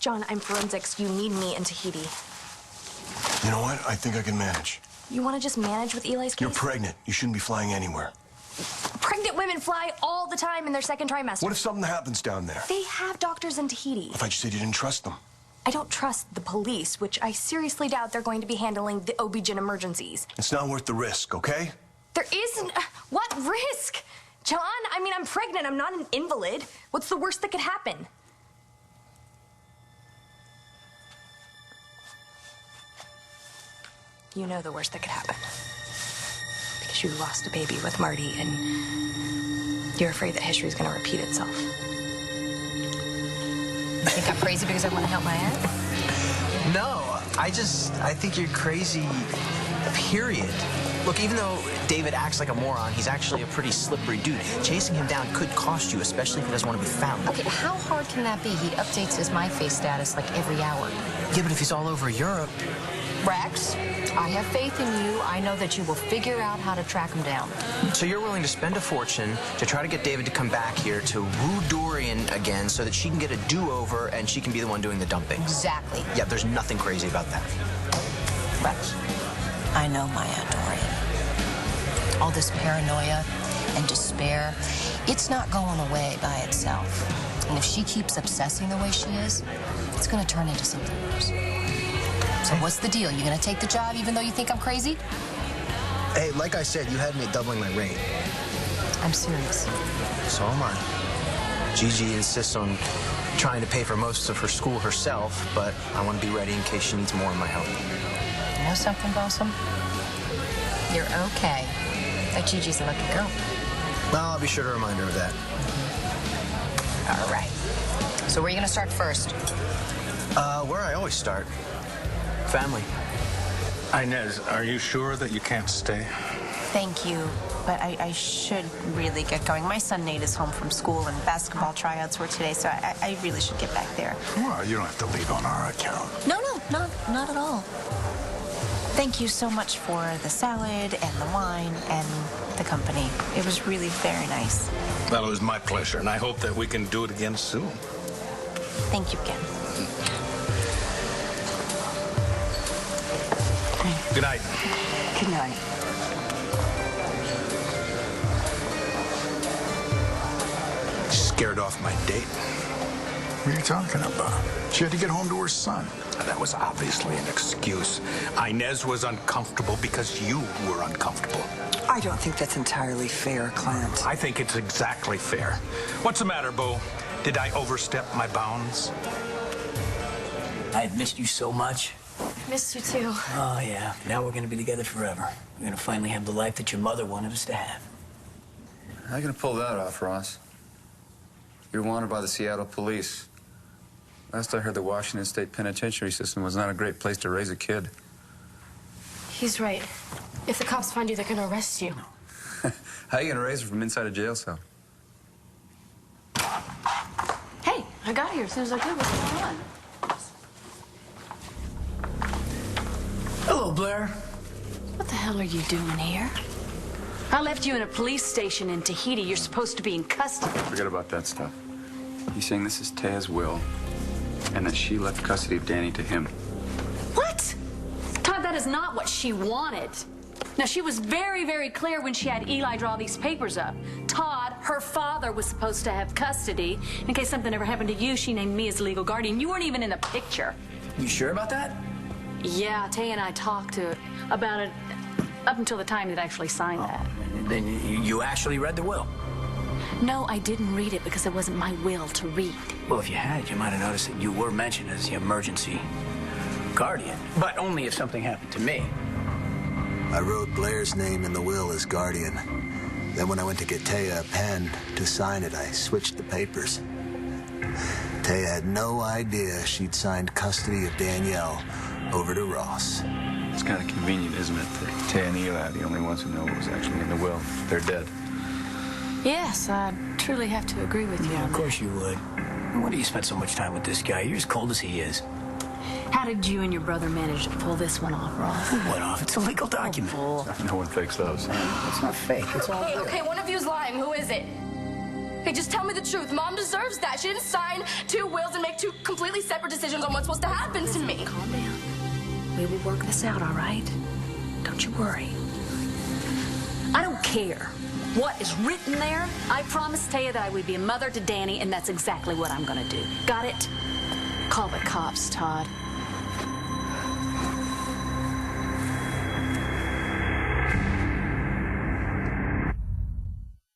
John, I'm forensics. You need me in Tahiti. You know what? I think I can manage. You want to just manage with Eli's case? You're pregnant. You shouldn't be flying anywhere. Pregnant women fly all the time in their second trimester. What if something happens down there? They have doctors in Tahiti. I thought you said you didn't trust them. I don't trust the police, which I seriously doubt they're going to be handling the OB-GYN emergencies. It's not worth the risk, okay? There isn't... What risk? John, I mean, I'm pregnant. I'm not an invalid. What's the worst that could happen? You know the worst that could happen. Because you lost a baby with Marty, and you're afraid that history's gonna repeat itself. You think I'm crazy because I want to help my aunt? No, I think you're crazy, period. Look, even though David acts like a moron, he's actually a pretty slippery dude. Chasing him down could cost you, especially if he doesn't want to be found. Okay, how hard can that be? He updates his MySpace status like every hour. Yeah, but if he's all over Europe... Rex, I have faith in you. I know that you will figure out how to track him down. So you're willing to spend a fortune to try to get David to come back here to woo Dorian again so that she can get a do-over and she can be the one doing the dumping? Exactly. Yeah, there's nothing crazy about that. Rex, I know my Aunt Dorian. All this paranoia and despair, it's not going away by itself. And if she keeps obsessing the way she is, it's going to turn into something worse. So what's the deal? You gonna take the job even though you think I'm crazy? Hey, like I said, you had me at doubling my rate. I'm serious. So am I. Gigi insists on trying to pay for most of her school herself, but I want to be ready in case she needs more of my help. You know something, Blossom? You're okay. That Gigi's a lucky girl. Well, I'll be sure to remind her of that. All right. So where are you gonna start first? Where I always start. Family. Inez, are you sure that you can't stay? Thank you, but I should really get going. My son Nate is home from school, and basketball tryouts were today, so I really should get back there. Well, you don't have to leave on our account. No, not at all. Thank you so much for the salad and the wine and the company. It was really very nice. Well, it was my pleasure, and I hope that we can do it again soon. Thank you again. Good night. Good night. Scared off my date. What are you talking about? She had to get home to her son. That was obviously an excuse. Inez was uncomfortable because you were uncomfortable. I don't think that's entirely fair, Clint. I think it's exactly fair. What's the matter, Bo? Did I overstep my bounds? I've missed you so much. Missed you too. Oh, yeah. Now we're going to be together forever. We're going to finally have the life that your mother wanted us to have. How are you going to pull that off, Ross? You're wanted by the Seattle police. Last I heard, the Washington State Penitentiary system was not a great place to raise a kid. He's right. If the cops find you, they're going to arrest you. How are you going to raise her from inside a jail cell? Hey, I got here as soon as I could. What's going on? Hello, Blair. What the hell are you doing here? I left you in a police station in Tahiti. You're supposed to be in custody. Forget about that stuff. He's saying this is Taya's will, and that she left custody of Danny to him. What? Todd, that is not what she wanted. Now, she was very, very clear when she had Eli draw these papers up. Todd, her father, was supposed to have custody. In case something ever happened to you, she named me as legal guardian. You weren't even in the picture. You sure about that? Yeah, Tay and I talked about it up until the time that I actually signed that. Then you actually read the will? No, I didn't read it because it wasn't my will to read. Well, if you had, you might have noticed that you were mentioned as the emergency guardian. But only if something happened to me. I wrote Blair's name in the will as guardian. Then when I went to get Taya a pen to sign it, I switched the papers. Taya had no idea she'd signed custody of Danielle over to Ross. It's kind of convenient, isn't it, that Taya and Eli are the only ones who know what was actually in the will. They're dead. Yes, I truly have to agree with you. Yeah, of course you would. Why do you spend so much time with this guy? You're as cold as he is. How did you and your brother manage to pull this one off, Ross? What off? It's a legal document. No one fakes those. It's not fake. It's all Okay, one of you's lying. Who is it? Hey, just tell me the truth. Mom deserves that. She didn't sign 2 wills and make 2 completely separate decisions on what's supposed to happen to me. Calm down. We will work this out, all right? Don't you worry. I don't care what is written there. I promised Taya that I would be a mother to Danny, and that's exactly what I'm gonna do. Got it? Call the cops, Todd.